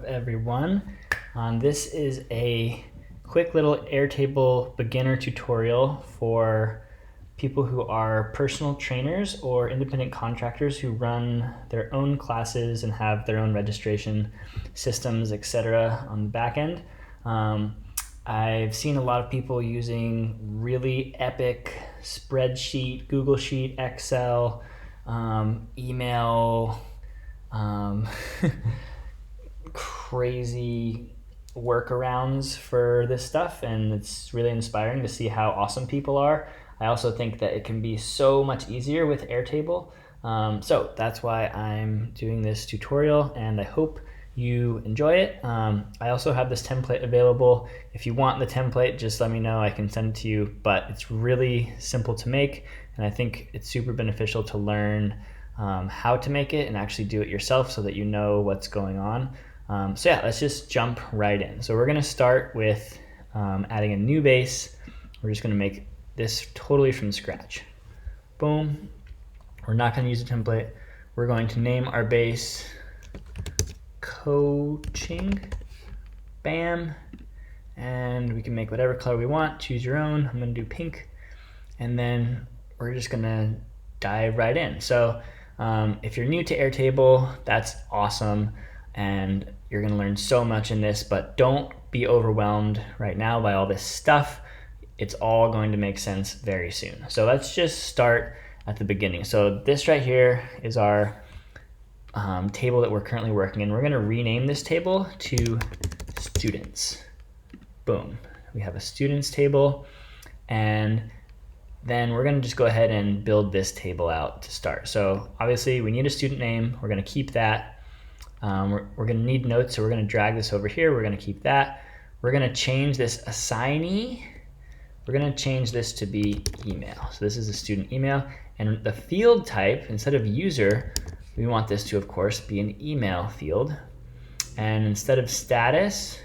everyone? This is a quick little Airtable beginner tutorial for people who are personal trainers or independent contractors who run their own classes and have their own registration systems, etc. on the back end. I've seen a lot of people using really epic spreadsheet, Google Sheet, Excel, email, crazy workarounds for this stuff, and it's really inspiring to see how awesome people are. I also think that it can be so much easier with Airtable. So that's why I'm doing this tutorial, and I hope you enjoy it. I also have this template available. If you want the template, just let me know, I can send it to you, but it's really simple to make, and I think it's super beneficial to learn how to make it and actually do it yourself so that you know what's going on. So yeah, let's just jump right in. So we're gonna start with adding a new base. We're just gonna make this totally from scratch. Boom. We're not gonna use a template. We're going to name our base coaching. Bam. And we can make whatever color we want. Choose your own. I'm gonna do pink. And then we're just gonna dive right in. So if you're new to Airtable, that's awesome. And you're gonna learn so much in this, but don't be overwhelmed right now by all this stuff. It's all going to make sense very soon. So let's just start at the beginning. So this right here is our table that we're currently working in. We're gonna rename this table to students. Boom. We have a students table, and then we're gonna just go ahead and build this table out to start. So obviously we need a student name. We're gonna keep that. We're gonna need notes, so we're gonna drag this over here. We're gonna keep that. We're gonna change this assignee. We're gonna change this to be email. So this is a student email, and the field type, instead of user, we want this to, of course, be an email field. And instead of status,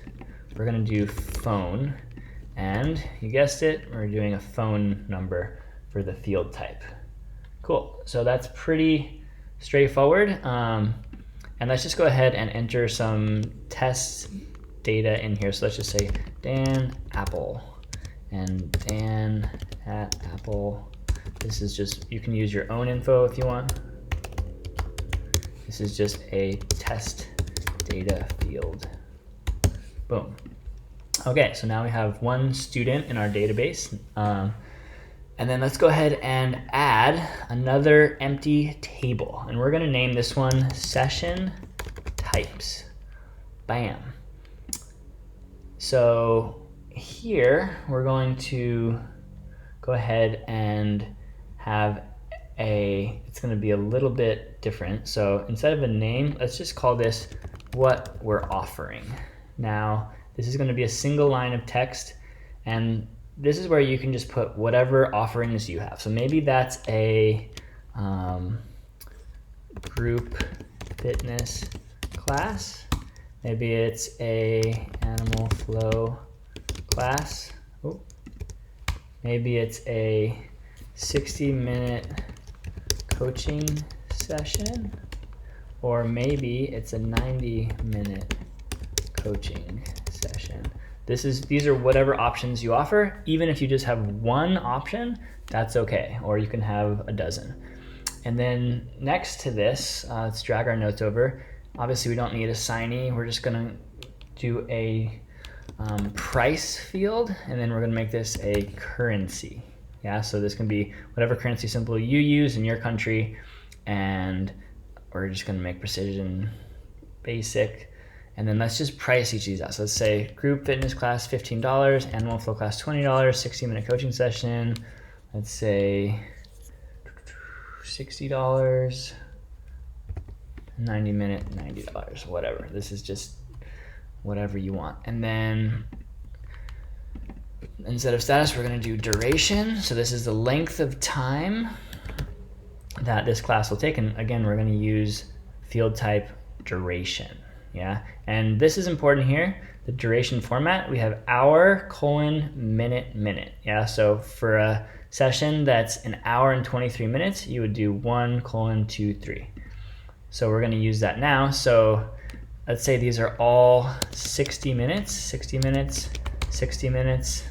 we're gonna do phone. And you guessed it, we're doing a phone number for the field type. Cool, so that's pretty straightforward. And let's just go ahead and enter some test data in here. So let's just say Dan Apple and Dan at Apple. This is just, you can use your own info if you want. This is just a test data field. Boom. Okay, so now we have one student in our database. And then let's go ahead and add another empty table. And we're gonna name this one session types. Bam. So here we're going to go ahead and have it's gonna be a little bit different. So instead of a name, let's just call this what we're offering. Now, this is gonna be a single line of text, and this is where you can just put whatever offerings you have. So maybe that's a group fitness class. Maybe it's a animal flow class. Ooh. Maybe it's a 60-minute coaching session. Or maybe it's a 90-minute coaching session. These are whatever options you offer. Even if you just have one option, that's okay, or you can have a dozen. And then next to this, let's drag our notes over. Obviously we don't need assignee. We're just gonna do a price field, and then we're gonna make this a currency. Yeah, so this can be whatever currency symbol you use in your country, and we're just gonna make precision basic. And then let's just price each of these out. So let's say group fitness class, $15, animal flow class, $20, 60-minute coaching session. Let's say $60, 90-minute, $90, whatever. This is just whatever you want. And then instead of status, we're gonna do duration. So this is the length of time that this class will take. And again, we're gonna use field type duration. Yeah, and this is important here, the duration format. We have hour, minute. Yeah, so for a session that's an hour and 23 minutes, you would do 1:23. So we're gonna use that now. So let's say these are all 60 minutes, 60 minutes, 60 minutes,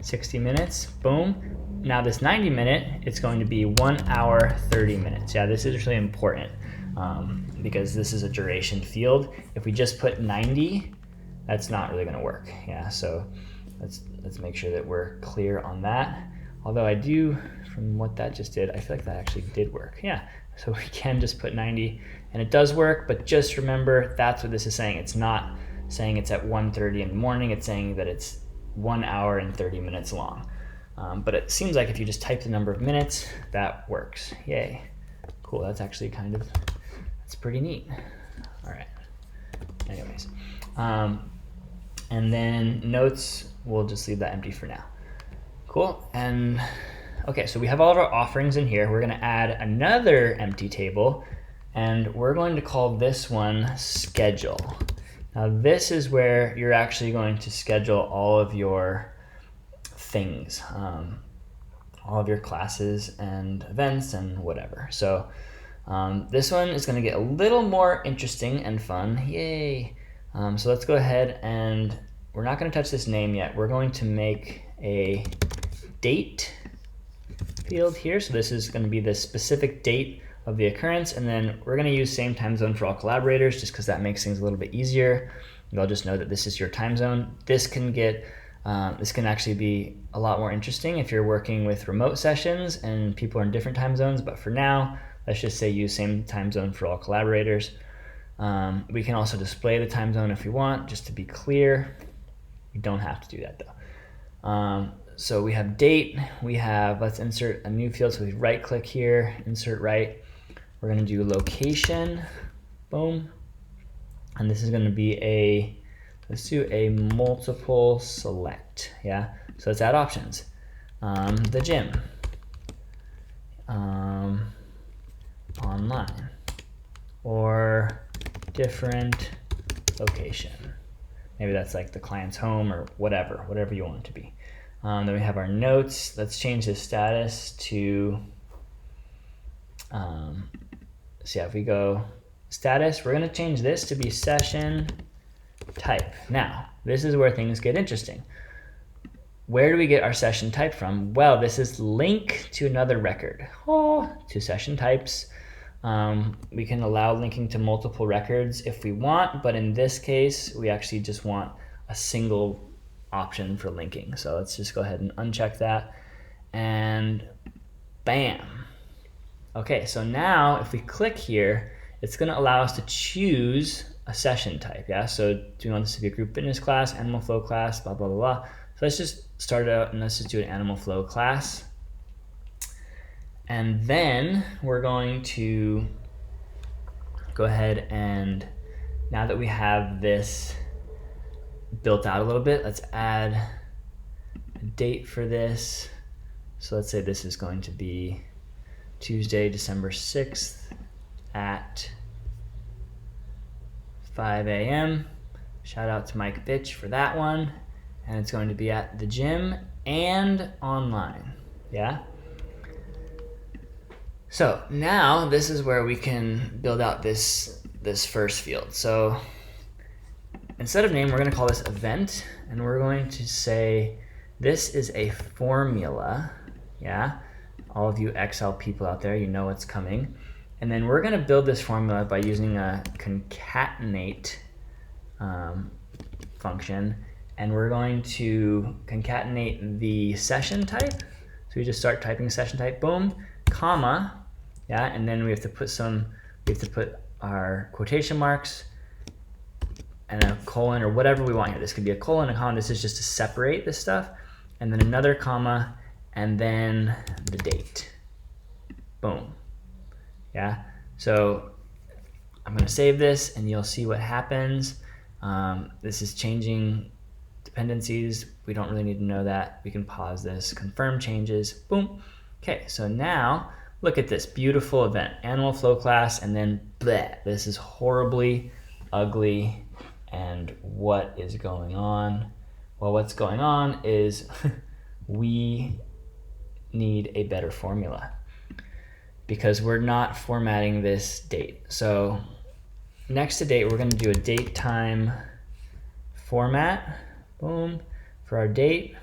60 minutes, boom. Now this 90 minute, it's going to be 1 hour, 30 minutes. Yeah, this is really important because this is a duration field. If we just put 90, that's not really gonna work. Yeah, so let's make sure that we're clear on that. Although I do, from what that just did, I feel like that actually did work. Yeah, so we can just put 90 and it does work, but just remember that's what this is saying. It's not saying it's at 1:30 in the morning, it's saying that it's 1 hour and 30 minutes long. But it seems like if you just type the number of minutes, that works. Yay. Cool, that's actually that's pretty neat. All right, anyways. And then notes, we'll just leave that empty for now. Cool, and okay, so we have all of our offerings in here. We're gonna add another empty table, and we're going to call this one schedule. Now this is where you're actually going to schedule all of your things, all of your classes and events and whatever. So this one is gonna get a little more interesting and fun, yay. So let's go ahead and we're not gonna touch this name yet. We're going to make a date field here. So this is gonna be the specific date of the occurrence, and then we're gonna use same time zone for all collaborators just because that makes things a little bit easier. You'll just know that this is your time zone. This can actually be a lot more interesting if you're working with remote sessions and people are in different time zones, but for now, let's just say use same time zone for all collaborators. We can also display the time zone if we want, just to be clear. You don't have to do that though. So we have date, let's insert a new field. So we right click here, insert right. We're gonna do location, boom. And this is gonna be let's do a multiple select, yeah? So let's add options. The gym, online, or different location. Maybe that's like the client's home or whatever you want it to be. Then we have our notes. Let's change the status to, so yeah, if we go status, we're gonna change this to be session type. Now, this is where things get interesting. Where do we get our session type from? Well, this is link to another record. To session types. We can allow linking to multiple records if we want, but in this case, we actually just want a single option for linking. So let's just go ahead and uncheck that, and bam. Okay, so now if we click here, it's gonna allow us to choose a session type, yeah? So do we want this to be a group fitness class, animal flow class, blah, blah, blah, blah. So let's just start out and let's just do an animal flow class. And then we're going to go ahead and, now that we have this built out a little bit, let's add a date for this. So let's say this is going to be Tuesday, December 6th at 5 a.m. Shout out to Mike Bitch for that one. And it's going to be at the gym and online, yeah? So now this is where we can build out this first field. So instead of name, we're gonna call this event, and we're going to say this is a formula, yeah? All of you Excel people out there, you know what's coming. And then we're gonna build this formula by using a concatenate function, and we're going to concatenate the session type. So we just start typing session type, boom, comma, yeah, and then we have to put our quotation marks and a colon or whatever we want here. This could be a colon, a comma. This is just to separate this stuff, and then another comma, and then the date. Boom. Yeah. So I'm going to save this, and you'll see what happens. This is changing dependencies. We don't really need to know that. We can pause this. Confirm changes. Boom. Okay. So now look at this beautiful event, animal flow class, and then bleh, this is horribly ugly. And what is going on? Well, what's going on is we need a better formula because we're not formatting this date. So next to date, we're going to do a date time format, boom, for our date.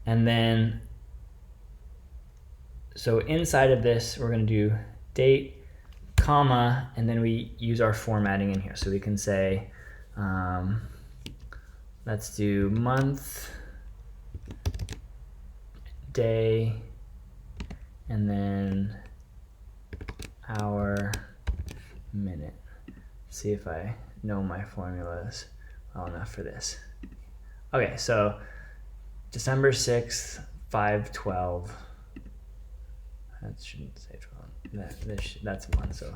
And then, so inside of this, we're going to do date, comma, and then we use our formatting in here. So we can say, let's do month, day, and then hour, minute. See if I know my formulas well enough for this. Okay, so December 6th, 5/12. That shouldn't say 12. That's a month, so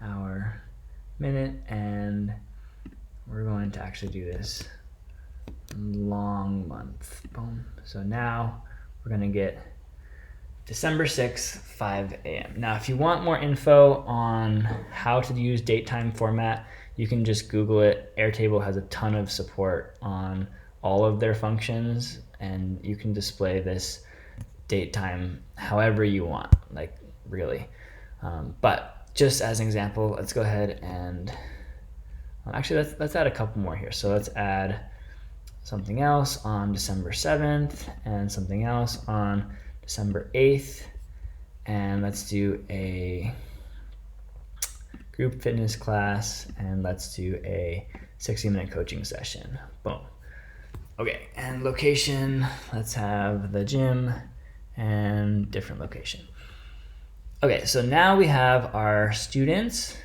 hour, minute, and we're going to actually do this long month. Boom. So now we're going to get December 6th, 5 a.m. Now, if you want more info on how to use date time format, you can just Google it. Airtable has a ton of support on all of their functions, and you can display this date time however you want, like really. But just as an example, let's go ahead and actually let's add a couple more here. So let's add something else on December 7th and something else on December 8th, and let's do a group fitness class, and let's do a 60-minute coaching session. Boom. Okay, and location, let's have the gym and different location. Okay, so now we have our students,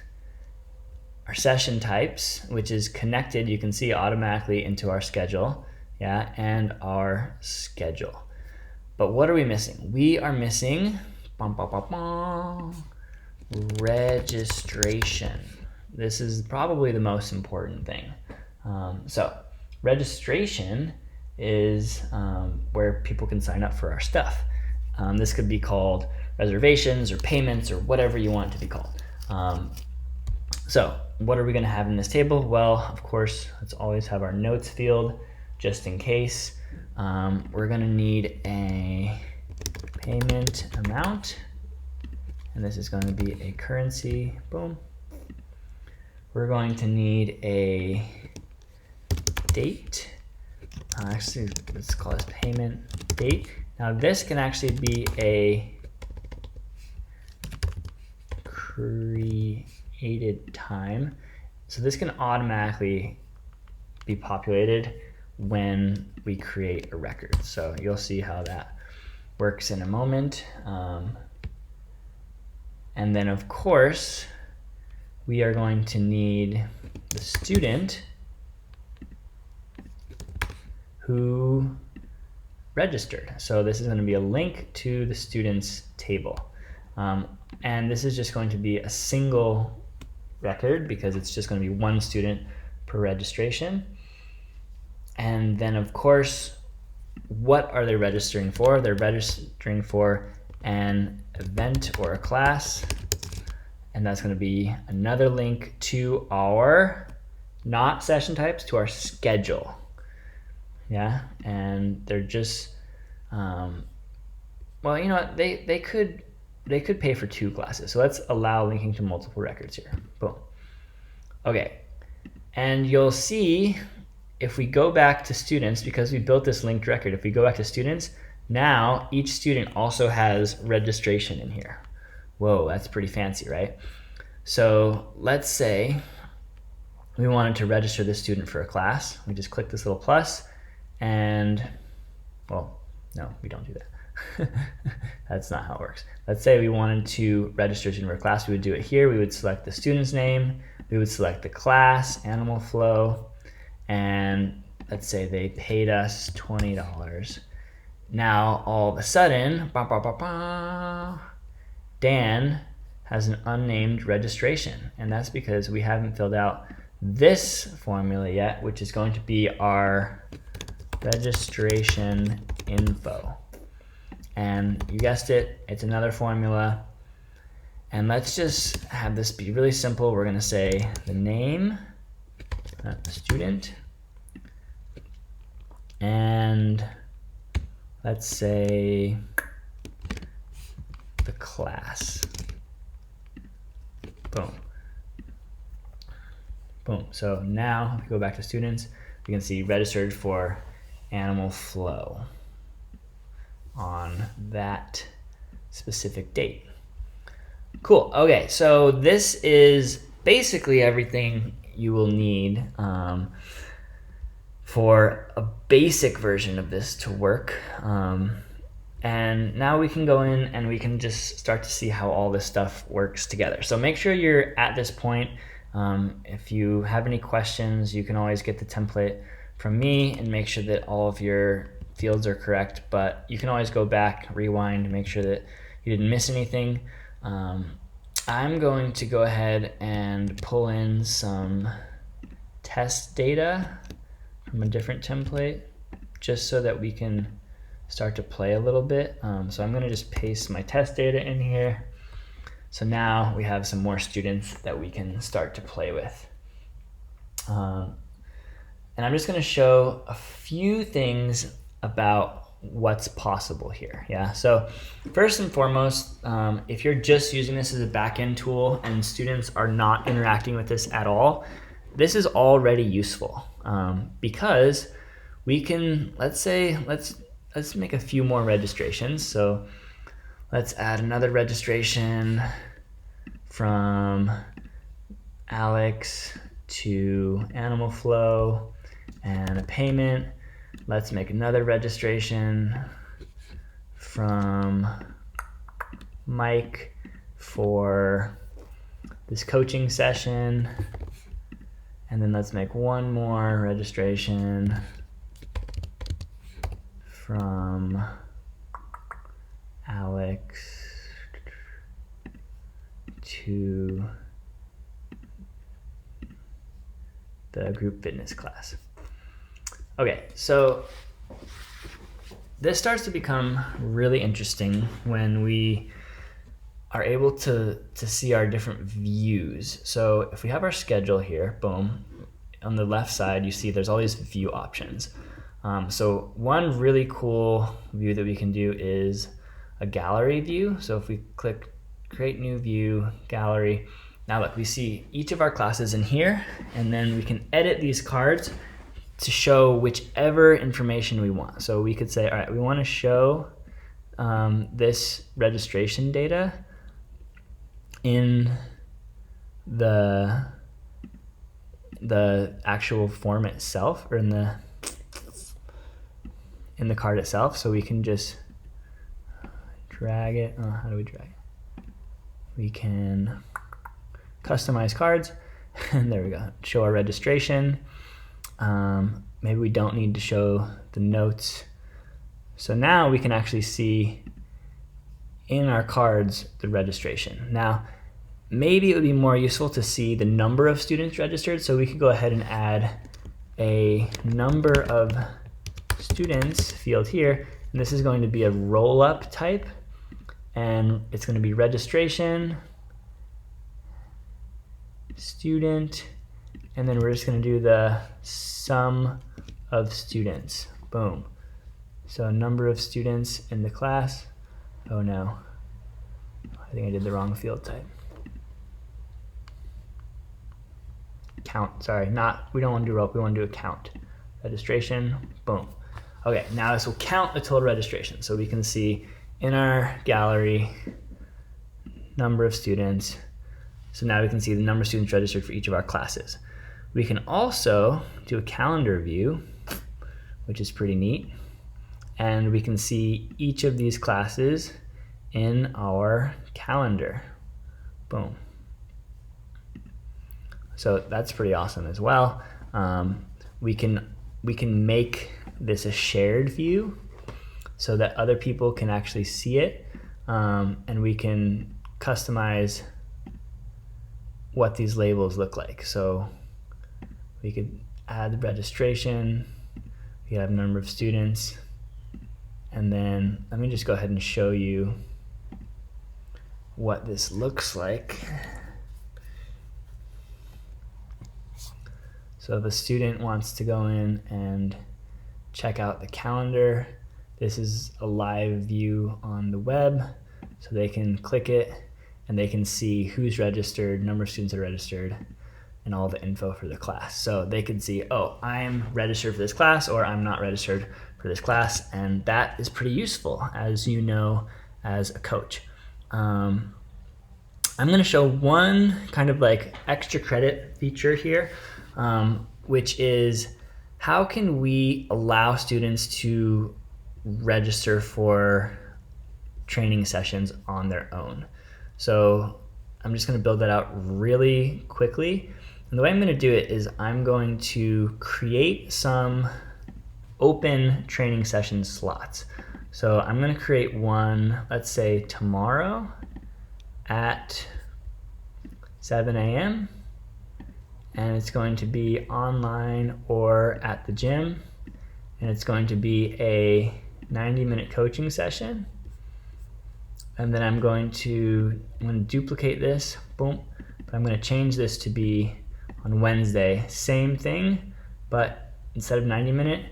our session types, which is connected, you can see automatically into our schedule, yeah, and our schedule. But what are we missing? We are missing registration. This is probably the most important thing. So registration is where people can sign up for our stuff. This could be called reservations or payments or whatever you want it to be called. So what are we going to have in this table? Well, of course, let's always have our notes field just in case. We're going to need a payment amount, and this is going to be a currency. Boom. We're going to need a date. Actually, let's call this payment date. Now this can actually be a created time. So this can automatically be populated when we create a record. So you'll see how that works in a moment. And then of course, we are going to need the student who registered. So this is going to be a link to the students table. And this is just going to be a single record because it's just going to be one student per registration. And then of course, what are they registering for? They're registering for an event or a class. And that's going to be another link to our, not session types, to our schedule. Yeah, and they're just, well, you know what, they could pay for 2 classes. So let's allow linking to multiple records here. Boom. Okay, and you'll see if we go back to students, because we built this linked record, if we go back to students, now each student also has registration in here. Whoa, that's pretty fancy, right? So let's say we wanted to register this student for a class. We just click this little plus and, well, no, we don't do that. That's not how it works. Let's say we wanted to register a student for a class. We would do it here. We would select the student's name. We would select the class, animal flow, and let's say they paid us $20. Now, all of a sudden, Dan has an unnamed registration, and that's because we haven't filled out this formula yet, which is going to be our registration info. And you guessed it, it's another formula. And let's just have this be really simple. We're going to say the name, the student, and let's say the class. Boom. Boom. So now if we go back to students, we can see registered for animal flow on that specific date. Cool. Okay, so this is basically everything you will need for a basic version of this to work. And now we can go in and we can just start to see how all this stuff works together. So make sure you're at this point. If you have any questions, you can always get the template from me and make sure that all of your fields are correct, but you can always go back, rewind, make sure that you didn't miss anything. I'm going to go ahead and pull in some test data from a different template just so that we can start to play a little bit. So I'm going to just paste my test data in here. So now we have some more students that we can start to play with. And I'm just going to show a few things about what's possible here. Yeah. So first and foremost, if you're just using this as a backend tool and students are not interacting with this at all, this is already useful because we can, let's make a few more registrations. So let's add another registration from Alex to Animal Flow and a payment. Let's make another registration from Mike for this coaching session. And then let's make one more registration from Alex to the group fitness class. Okay, so this starts to become really interesting when we are able to see our different views. So if we have our schedule here, boom, on the left side, you see there's all these view options. So one really cool view that we can do is a gallery view. So if we click create new view, gallery, now look, we see each of our classes in here, and then we can edit these cards to show whichever information we want. So we could say, all right, we want to show this registration data in the actual form itself, or in the card itself. So we can just drag it. How do we drag it? We can customize cards, and there we go. Show our registration. Maybe we don't need to show the notes. So now we can actually see in our cards the registration. Now, maybe it would be more useful to see the number of students registered, so we could go ahead and add a number of students field here, and this is going to be a roll-up type, and it's going to be registration, student, and then we're just going to do the sum of students. Boom. So number of students in the class. Oh no, I think I did the wrong field type. Count, sorry, we don't want to do roll, we want to do a count. Registration, boom. Okay, now this will count the total registration. So we can see in our gallery, number of students. So now we can see the number of students registered for each of our classes. We can also do a calendar view, which is pretty neat. And we can see each of these classes in our calendar. Boom. So that's pretty awesome as well. We can make this a shared view so that other people can actually see it, and we can customize what these labels look like. So we could add the registration, we have number of students, and then let me just go ahead and show you what this looks like. So if a student wants to go in and check out the calendar, this is a live view on the web, so they can click it and they can see who's registered, number of students that are registered. and all the info for the class. So they can see, oh, I'm registered for this class, or I'm not registered for this class, and that is pretty useful, as you know, as a coach. I'm gonna show one kind of like extra credit feature here, which is how can we allow students to register for training sessions on their own. So I'm just gonna build that out really quickly. And the way I'm gonna do it is I'm going to create some open training session slots. So I'm gonna create one, let's say tomorrow at 7 a.m. and it's going to be online or at the gym, and it's going to be a 90-minute coaching session. And then I'm going to duplicate this, boom, but I'm going to change this to be on Wednesday, same thing, but instead of 90-minute,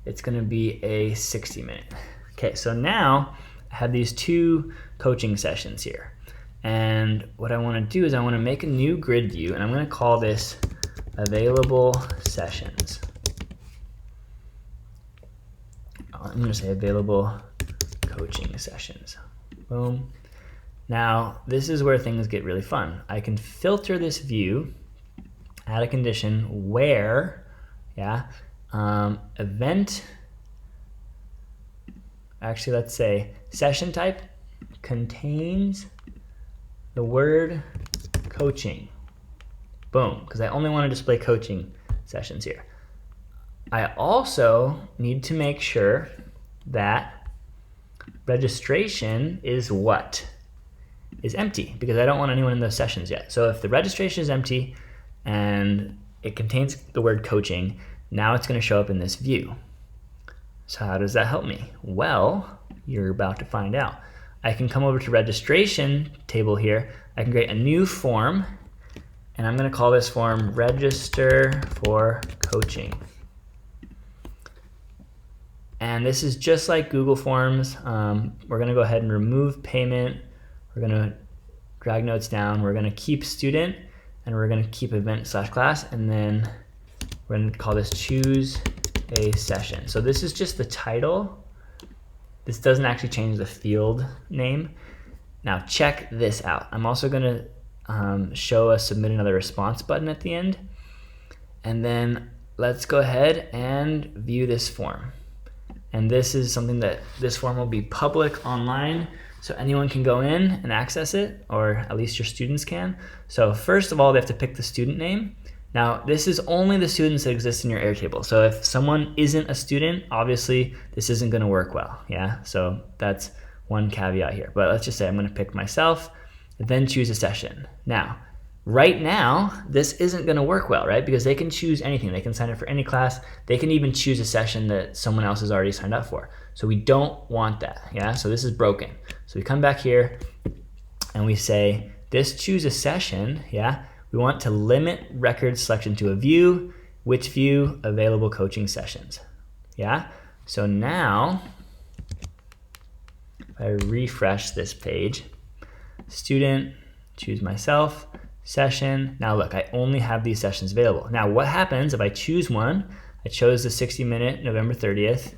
it's going to be a 60-minute. Okay, so now I have these two coaching sessions here. And what I want to do is I want to make a new grid view, and I'm going to call this available sessions. I'm going to say available coaching sessions. Boom. Now, this is where things get really fun. I can filter this view, add a condition where, event, actually let's say session type contains the word coaching. Boom, because I only want to display coaching sessions here. I also need to make sure that registration is what? Is empty, because I don't want anyone in those sessions yet. So if the registration is empty and it contains the word coaching, now it's going to show up in this view. So how does that help me? Well, you're about to find out. I can come over to registration table here. I can create a new form, and I'm going to call this form register for coaching. And this is just like Google Forms. We're going to go ahead and remove payment. We're going to drag notes down. We're going to keep student, and we're going to keep event/class, and then we're going to call this choose a session. So this is just the title. This doesn't actually change the field name. Now check this out. I'm also going to show a submit another response button at the end. And then let's go ahead and view this form. And this is something that this form will be public online, so anyone can go in and access it, or at least your students can. So first of all, they have to pick the student name. Now, this is only the students that exist in your Airtable. So if someone isn't a student, obviously this isn't going to work well. Yeah, so that's one caveat here. But let's just say I'm going to pick myself, then choose a session. Now, right now, this isn't going to work well, right? Because they can choose anything. They can sign up for any class. They can even choose a session that someone else has already signed up for. So we don't want that, yeah? So this is broken. So we come back here and we say, this choose a session, yeah? We want to limit record selection to a view. Which view? Available coaching sessions, yeah? So now, if I refresh this page, student, choose myself, session. Now look, I only have these sessions available. Now what happens if I choose one? I chose the 60-minute November 30th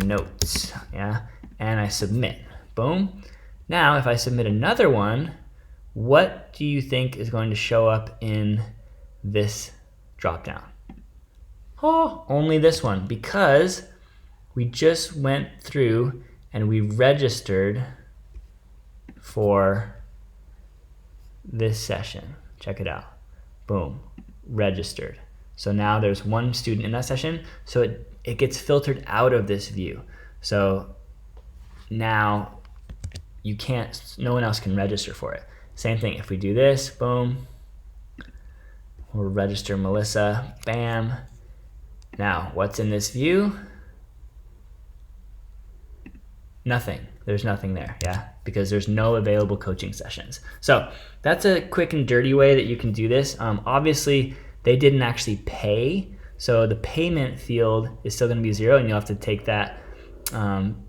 notes, yeah, and I submit. Boom. Now if I submit another one, what do you think is going to show up in this dropdown? Oh, only this one, because we just went through and we registered for this session. Check it out. Boom, registered. So now there's one student in that session, so it gets filtered out of this view. So now no one else can register for it. Same thing, if we do this, boom, we'll register Melissa, bam. Now, what's in this view? Nothing. There's nothing there, yeah, because there's no available coaching sessions. So that's a quick and dirty way that you can do this. Obviously, they didn't actually pay, so the payment field is still going to be 0, and you'll have to take that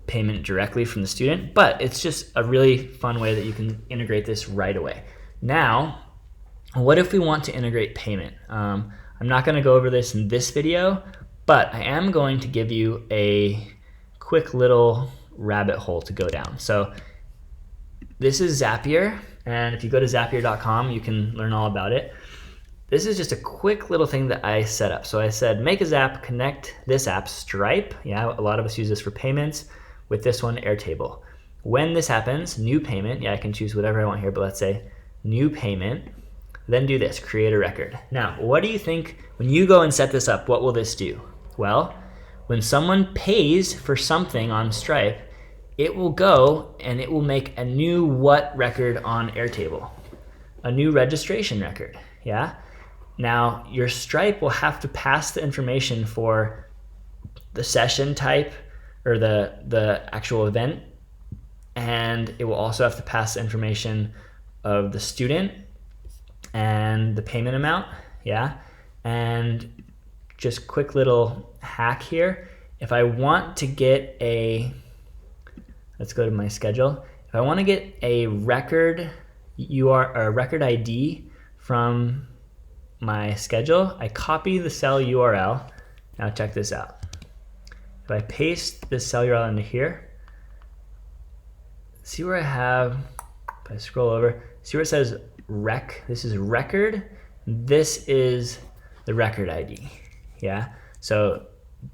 payment directly from the student, but it's just a really fun way that you can integrate this right away. Now, What if we want to integrate payment? I'm not going to go over this in this video, but I am going to give you a quick little rabbit hole to go down. So this is Zapier, and if you go to zapier.com, you can learn all about it. This is just a quick little thing that I set up. So I said, make a Zap, connect this app, Stripe. Yeah, a lot of us use this for payments. With this one, Airtable. When this happens, new payment. Yeah, I can choose whatever I want here, but let's say new payment. Then do this, create a record. Now, what do you think when you go and set this up, what will this do? Well, when someone pays for something on Stripe, it will go and it will make a new what record on Airtable? A new registration record, yeah? Now, your Stripe will have to pass the information for the session type or the actual event, and it will also have to pass the information of the student and the payment amount, yeah? And just quick little hack here. If I want to get let's go to my schedule. If I want to get a record record ID from my schedule, I copy the cell URL. Now check this out. If I paste this cell URL into here, see where I have, if I scroll over, see where it says rec, this is record, this is the record ID, yeah? So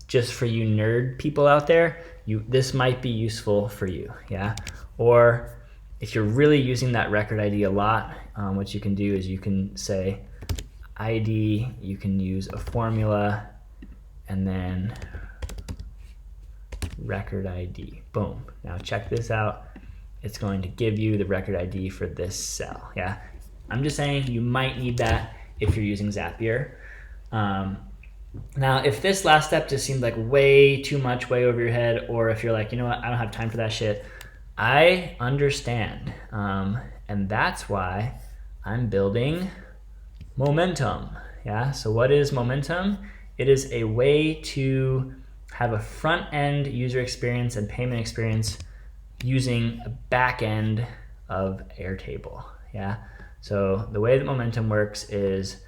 just for you nerd people out there, this might be useful for you, yeah? Or if you're really using that record ID a lot, what you can do is you can say ID, you can use a formula, and then record ID, boom. Now check this out. It's going to give you the record ID for this cell, yeah? I'm just saying you might need that if you're using Zapier. Now, if this last step just seemed like way too much, way over your head, or if you're like, you know what, I don't have time for that shit, I understand. And that's why I'm building Momentum, yeah? So what is Momentum? It is a way to have a front-end user experience and payment experience using a back end of Airtable, yeah? So the way that Momentum works is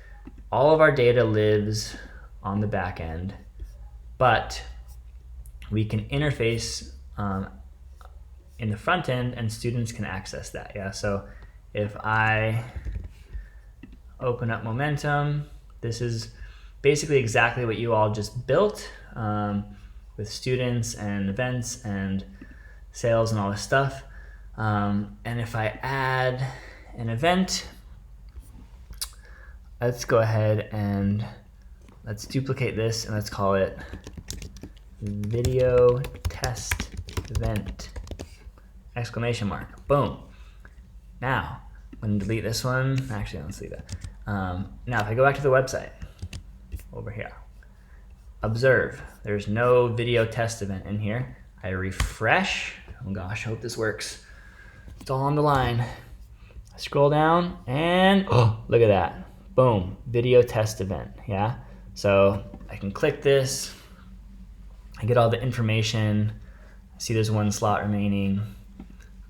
all of our data lives on the back end, but we can interface in the front end and students can access that, yeah? So if I open up Momentum, this is basically exactly what you all just built with students and events and sales and all this stuff. And if I add an event, let's go ahead and let's duplicate this and let's call it video test event, exclamation mark, boom. Now, I'm gonna delete this one. Actually, let's leave that. Now, if I go back to the website, over here, observe, there's no video test event in here. I refresh, oh gosh, I hope this works. It's all on the line. I scroll down and, oh, look at that. Boom, video test event, yeah? So I can click this, I get all the information, I see there's one slot remaining,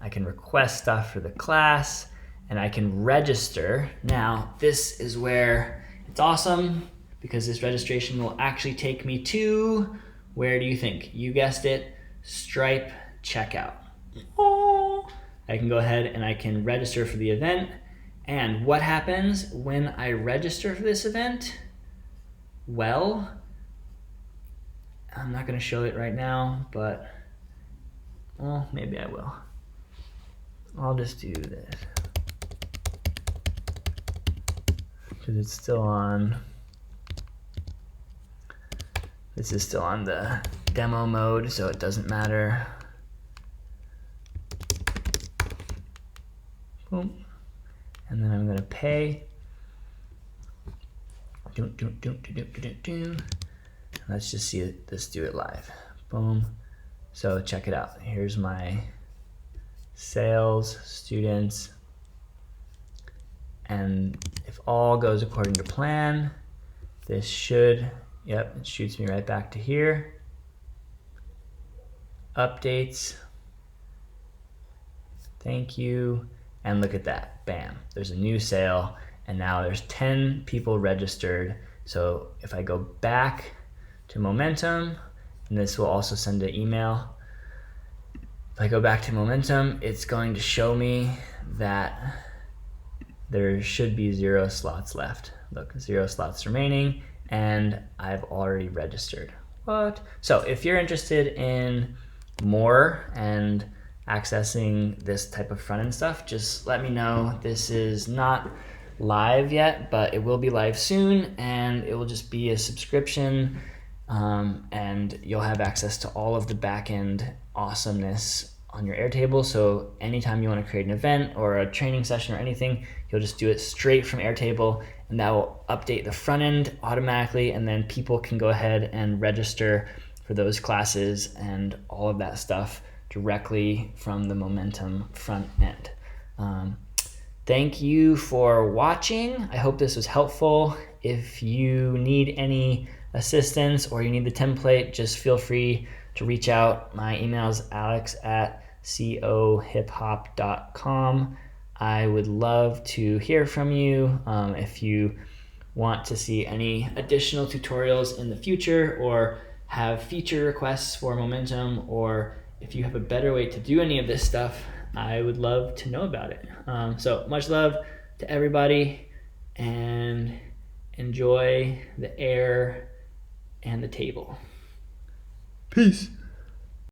I can request stuff for the class, and I can register. Now, this is where it's awesome because this registration will actually take me to, where do you think? You guessed it, Stripe checkout. Oh, I can go ahead and I can register for the event. And what happens when I register for this event? Well, I'm not gonna show it right now, but, well, maybe I will. I'll just do this. Because it's still on, this is still on the demo mode, so it doesn't matter. Boom. And then I'm gonna pay. Let's just see it, let's do it live. Boom. So check it out. Here's my sales, students, and if all goes according to plan, this should, yep, it shoots me right back to here. Updates, thank you, and look at that, bam, there's a new sale, and now there's 10 people registered. So if I go back to Momentum, and this will also send an email. If I go back to Momentum, it's going to show me that there should be 0 slots left. Look, 0 slots remaining, and I've already registered. What? So if you're interested in more and accessing this type of front end stuff, just let me know. This is not live yet, but it will be live soon, and it will just be a subscription, and you'll have access to all of the back-end awesomeness on your Airtable. So anytime you want to create an event or a training session or anything, you'll just do it straight from Airtable, and that will update the front end automatically, and then people can go ahead and register for those classes and all of that stuff directly from the Momentum front end. Thank you for watching. I hope this was helpful. If you need any assistance or you need the template, just feel free to reach out. My email is alex@cohiphop.com. I would love to hear from you. If you want to see any additional tutorials in the future, or have feature requests for Momentum, or if you have a better way to do any of this stuff, I would love to know about it. So much love to everybody, and enjoy the air and the table. Peace.